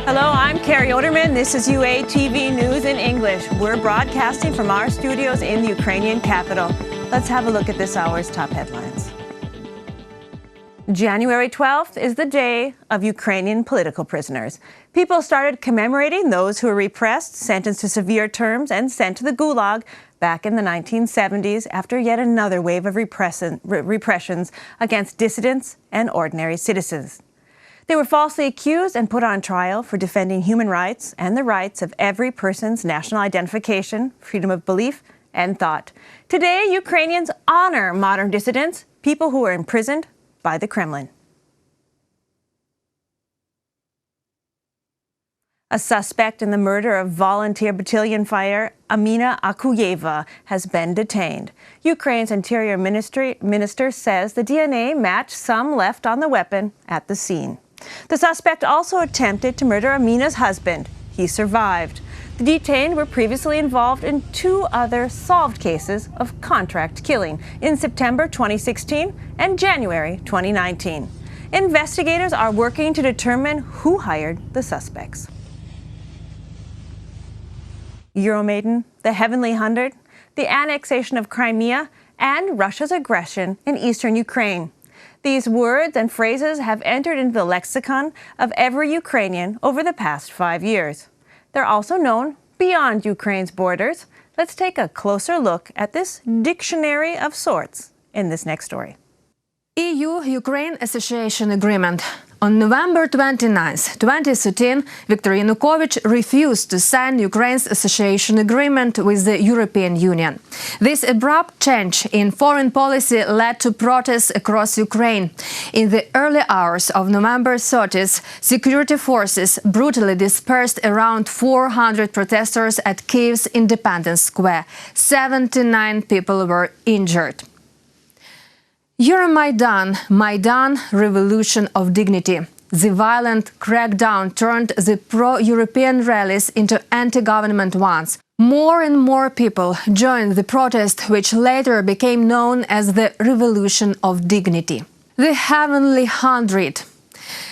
Hello, I'm Carrie Oderman. This is UATV News in English. We're broadcasting from our studios in the Ukrainian capital. Let's have a look at this hour's top headlines. January 12th is the day of Ukrainian political prisoners. People started commemorating those who were repressed, sentenced to severe terms, and sent to the Gulag back in the 1970s after yet another wave of repressions against dissidents and ordinary citizens. They were falsely accused and put on trial for defending human rights and the rights of every person's national identification, freedom of belief, and thought. Today, Ukrainians honor modern dissidents, people who were imprisoned by the Kremlin. A suspect in the murder of volunteer battalion fighter Amina Akuyeva has been detained. Ukraine's Interior Minister says the DNA matched some left on the weapon at the scene. The suspect also attempted to murder Amina's husband. He survived. The detained were previously involved in 2 other solved cases of contract killing in September 2016 and January 2019. Investigators are working to determine who hired the suspects. Euromaidan, the Heavenly Hundred, the annexation of Crimea, and Russia's aggression in eastern Ukraine. These words and phrases have entered into the lexicon of every Ukrainian over the past 5 years. They're also known beyond Ukraine's borders. Let's take a closer look at this dictionary of sorts in this next story. EU-Ukraine Association Agreement. On November 29, 2013, Viktor Yanukovych refused to sign Ukraine's association agreement with the European Union. This abrupt change in foreign policy led to protests across Ukraine. In the early hours of November 30th, security forces brutally dispersed around 400 protesters at Kyiv's Independence Square. 79 people were injured. Euromaidan, Maidan, Revolution of Dignity. The violent crackdown turned the pro-European rallies into anti-government ones. More and more people joined the protest, which later became known as the Revolution of Dignity. The Heavenly Hundred.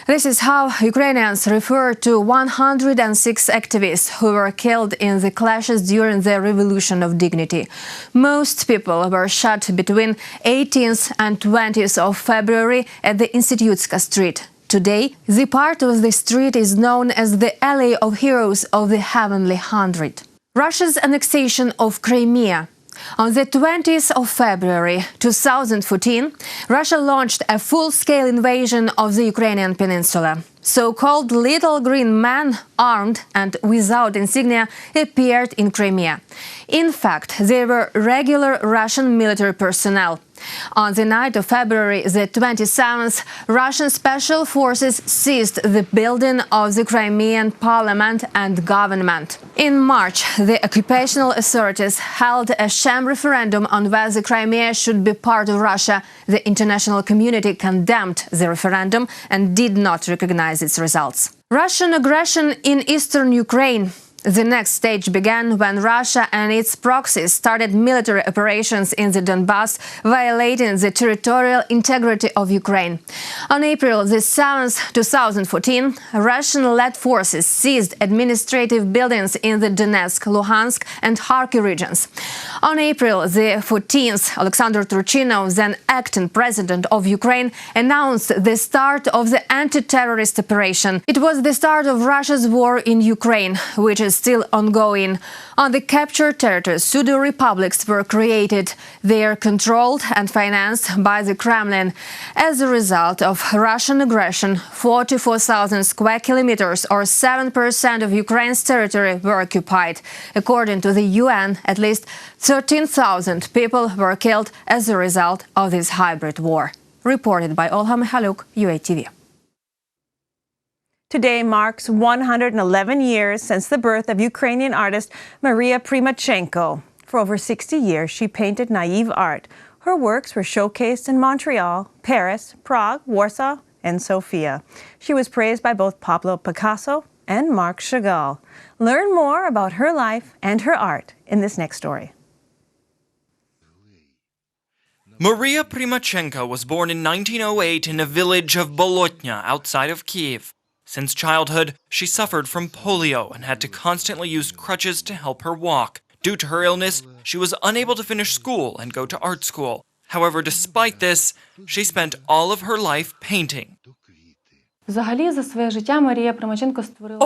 This is how Ukrainians refer to 106 activists who were killed in the clashes during the Revolution of Dignity. Most people were shot between 18th and 20th of February at the Institutska Street. Today, the part of the street is known as the Alley of Heroes of the Heavenly Hundred. Russia's annexation of Crimea. On the 20th of February 2014, Russia launched a full-scale invasion of the Ukrainian peninsula. So-called Little Green Men, armed and without insignia, appeared in Crimea. In fact, they were regular Russian military personnel. On the night of February the 27th, Russian special forces seized the building of the Crimean parliament and government. In March, the occupational authorities held a sham referendum on whether Crimea should be part of Russia. The international community condemned the referendum and did not recognize its results. Russian aggression in eastern Ukraine. The next stage began when Russia and its proxies started military operations in the Donbass, violating the territorial integrity of Ukraine. On April 7, 2014, Russian-led forces seized administrative buildings in the Donetsk, Luhansk and Kharkiv regions. On April 14th, Alexander Turchinov, then acting president of Ukraine, announced the start of the anti-terrorist operation. It was the start of Russia's war in Ukraine, which is still ongoing. On the captured territories, pseudo-republics were created. They are controlled and financed by the Kremlin. As a result of Russian aggression, 44,000 square kilometers or 7% of Ukraine's territory were occupied. According to the UN, at least 13,000 people were killed as a result of this hybrid war. Reported by Olga Mikhaluk, UATV. Today marks 111 years since the birth of Ukrainian artist Maria Primachenko. For over 60 years, she painted naive art. Her works were showcased in Montreal, Paris, Prague, Warsaw, and Sofia. She was praised by both Pablo Picasso and Marc Chagall. Learn more about her life and her art in this next story. Maria Primachenko was born in 1908 in a village of Bolotnya outside of Kyiv. Since childhood, she suffered from polio and had to constantly use crutches to help her walk. Due to her illness, she was unable to finish school and go to art school. However, despite this, she spent all of her life painting.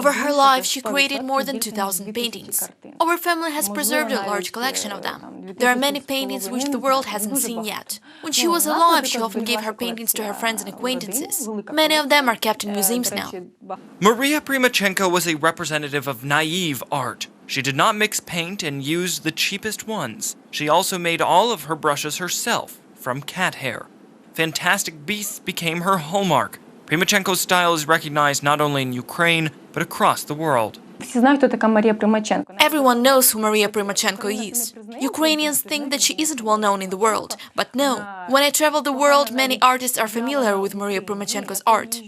Over her life, she created more than 2,000 paintings. Our family has preserved a large collection of them. There are many paintings which the world hasn't seen yet. When she was alive, she often gave her paintings to her friends and acquaintances. Many of them are kept in museums now. Maria Primachenko was a representative of naive art. She did not mix paint and use the cheapest ones. She also made all of her brushes herself, from cat hair. Fantastic beasts became her hallmark. Primachenko's style is recognized not only in Ukraine, but across the world. Everyone knows who Maria Primachenko is. Ukrainians think that she isn't well known in the world, but no. When I travel the world, many artists are familiar with Maria Primachenko's art.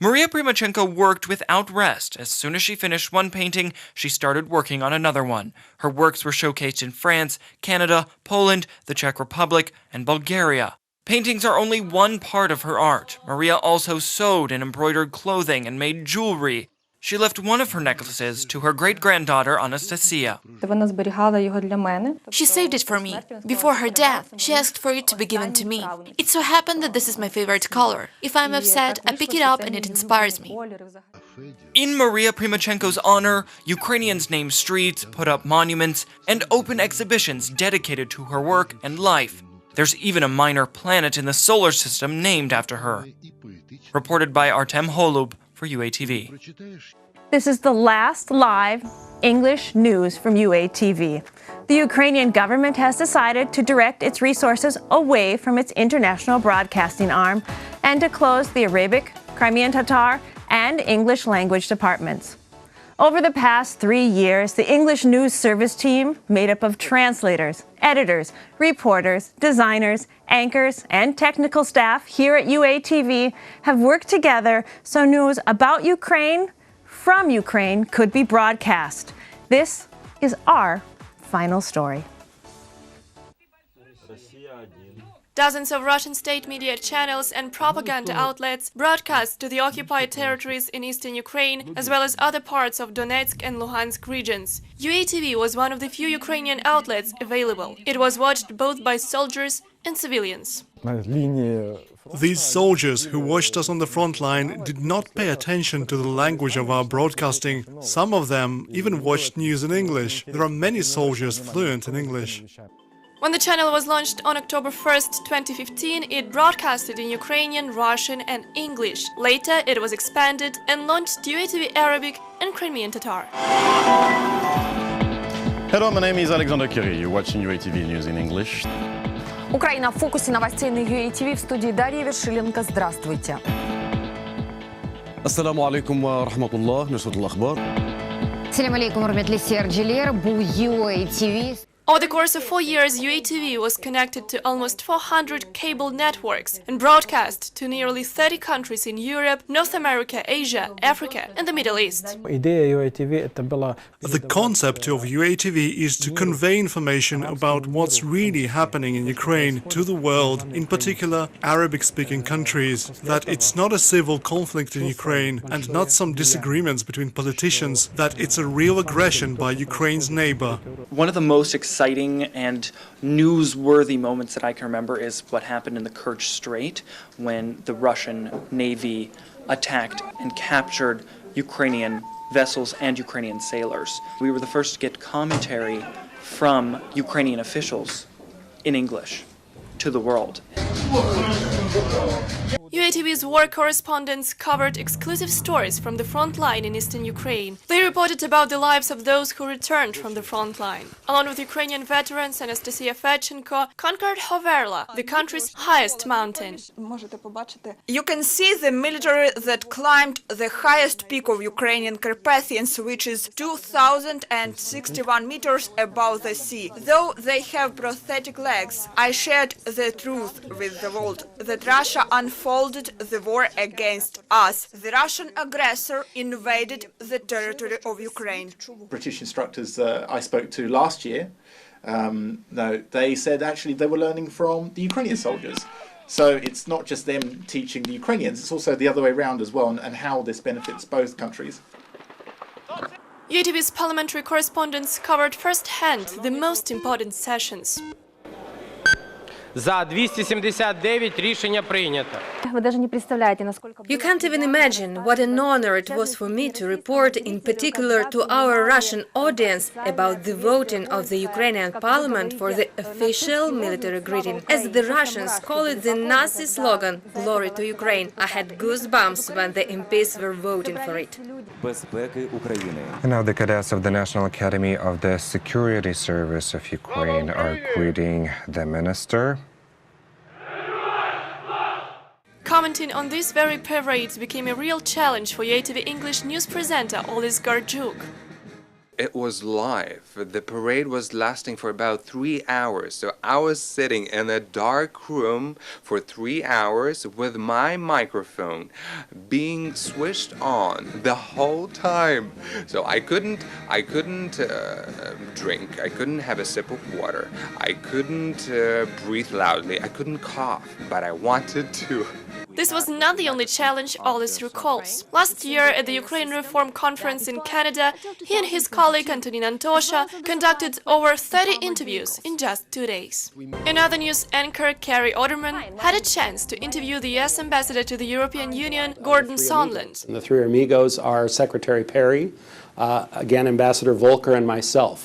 Maria Primachenko worked without rest. As soon as she finished one painting, she started working on another one. Her works were showcased in France, Canada, Poland, the Czech Republic, and Bulgaria. Paintings are only one part of her art. Maria also sewed and embroidered clothing and made jewelry. She left one of her necklaces to her great-granddaughter Anastasia. She saved it for me. Before her death, she asked for it to be given to me. It so happened that this is my favorite color. If I'm upset, I pick it up and it inspires me. In Maria Primachenko's honor, Ukrainians name streets, put up monuments, and open exhibitions dedicated to her work and life. There's even a minor planet in the solar system named after her. Reported by Artem Holub for UATV. This is the last live English news from UATV. The Ukrainian government has decided to direct its resources away from its international broadcasting arm and to close the Arabic, Crimean Tatar, and English language departments. Over the past 3 years, the English news service team, made up of translators, editors, reporters, designers, anchors, and technical staff here at UATV, have worked together so news about Ukraine, from Ukraine, could be broadcast. This is our final story. Dozens of Russian state media channels and propaganda outlets broadcast to the occupied territories in eastern Ukraine, as well as other parts of Donetsk and Luhansk regions. UATV was one of the few Ukrainian outlets available. It was watched both by soldiers and civilians. These soldiers who watched us on the front line did not pay attention to the language of our broadcasting. Some of them even watched news in English. There are many soldiers fluent in English. When the channel was launched on October 1st, 2015, it broadcasted in Ukrainian, Russian and English. Later, it was expanded and launched UATV Arabic and Crimean Tatar. Hello, my name is Alexander Kiri. You're watching UATV News in English. Украина в фокусе новостей на UATV. В студии Дарья Вершиленко. Здравствуйте. Assalamu alaikum wa rahmatullah. Nusrat al-akhbar. Assalamu alaikum warahmatullahi wabarakatuh. Bu UATV. Over the course of 4 years, UATV was connected to almost 400 cable networks and broadcast to nearly 30 countries in Europe, North America, Asia, Africa and the Middle East. The concept of UATV is to convey information about what's really happening in Ukraine to the world, in particular Arabic-speaking countries, that it's not a civil conflict in Ukraine and not some disagreements between politicians, that it's a real aggression by Ukraine's neighbor. One of the most exciting and newsworthy moments that I can remember is what happened in the Kerch Strait when the Russian Navy attacked and captured Ukrainian vessels and Ukrainian sailors. We were the first to get commentary from Ukrainian officials in English to the world. UATV's war correspondents covered exclusive stories from the front line in eastern Ukraine. They reported about the lives of those who returned from the front line. Along with Ukrainian veterans, Anastasia Fedchenko conquered Hoverla, the country's highest mountain. You can see the military that climbed the highest peak of Ukrainian Carpathians, which is 2,061 meters above the sea. Though they have prosthetic legs, I shared the truth with the world that Russia unfolded the war against us. The Russian aggressor invaded the territory of Ukraine. British instructors I spoke to last year, they said actually they were learning from the Ukrainian soldiers. So it's not just them teaching the Ukrainians, it's also the other way around as well, and how this benefits both countries. UATV's parliamentary correspondents covered firsthand the most important sessions. За 279 рішення прийнято. You can't even imagine what an honor it was for me to report, in particular to our Russian audience, about the voting of the Ukrainian parliament for the official military greeting. As the Russians call it, the Nazi slogan, "Glory to Ukraine." I had goosebumps when the MPs were voting for it. And now the cadets of the National Academy of the Security Service of Ukraine are greeting the minister. Commenting on this very parade became a real challenge for UATV English news presenter Olis Garjuk. It was live. The parade was lasting for about 3 hours. So I was sitting in a dark room for 3 hours with my microphone being switched on the whole time. So I couldn't drink. I couldn't have a sip of water. I couldn't breathe loudly. I couldn't cough, but I wanted to. This was not the only challenge Olis recalls. Last year at the Ukraine Reform Conference in Canada, he and his colleague Antonin Antosha conducted over 30 interviews in just 2 days. Another news anchor, Carrie Oderman, had a chance to interview the US Ambassador to the European Union, Gordon Sondland. The three amigos are Secretary Perry, again Ambassador Volker, and myself.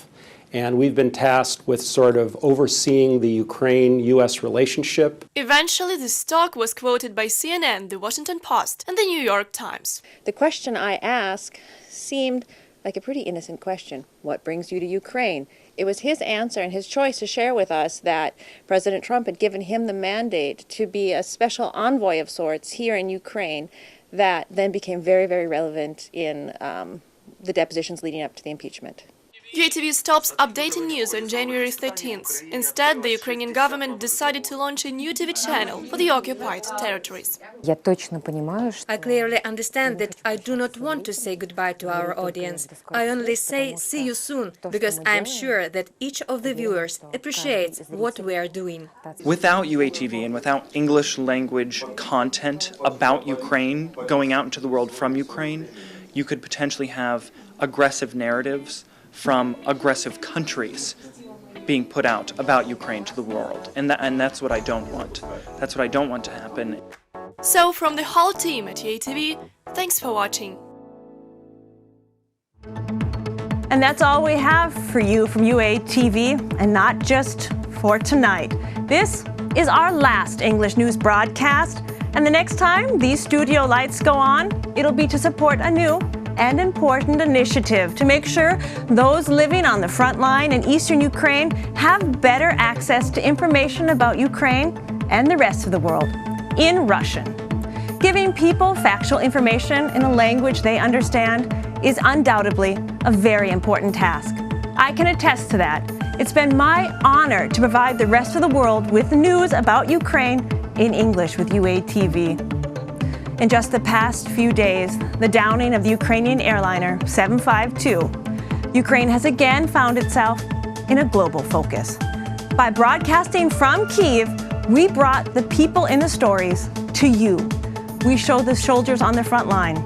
And we've been tasked with sort of overseeing the Ukraine-US relationship. Eventually, this talk was quoted by CNN, The Washington Post, and The New York Times. The question I asked seemed like a pretty innocent question. What brings you to Ukraine? It was his answer and his choice to share with us that President Trump had given him the mandate to be a special envoy of sorts here in Ukraine that then became very, very relevant in the depositions leading up to the impeachment. UATV stops updating news on January 13th. Instead, the Ukrainian government decided to launch a new TV channel for the occupied territories. I clearly understand that I do not want to say goodbye to our audience. I only say see you soon, because I am sure that each of the viewers appreciates what we are doing. Without UATV and without English language content about Ukraine going out into the world from Ukraine, you could potentially have aggressive narratives from aggressive countries being put out about Ukraine to the world. And that's what I don't want. That's what I don't want to happen. So from the whole team at UATV, thanks for watching. And that's all we have for you from UATV, and not just for tonight. This is our last English news broadcast, and the next time these studio lights go on, it'll be to support a new and important initiative to make sure those living on the front line in eastern Ukraine have better access to information about Ukraine and the rest of the world in Russian. Giving people factual information in a language they understand is undoubtedly a very important task. I can attest to that. It's been my honor to provide the rest of the world with news about Ukraine in English with UATV. In just the past few days, the downing of the Ukrainian airliner 752, Ukraine has again found itself in a global focus. By broadcasting from Kyiv, we brought the people in the stories to you. We showed the soldiers on the front line.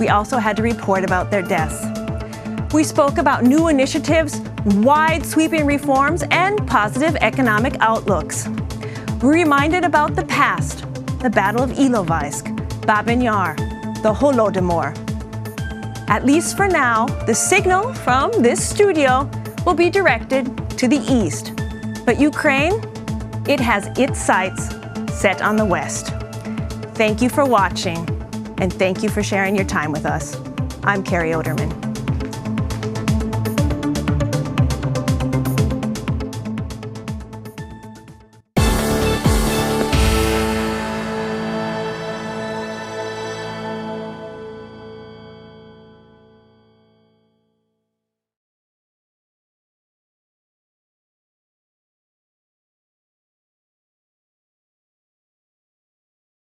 We also had to report about their deaths. We spoke about new initiatives, wide-sweeping reforms, and positive economic outlooks. We reminded about the past, the Battle of Ilovaisk, Babin Yar, the Holodomor. At least for now, the signal from this studio will be directed to the east. But Ukraine, it has its sights set on the west. Thank you for watching, and thank you for sharing your time with us. I'm Carrie Oderman.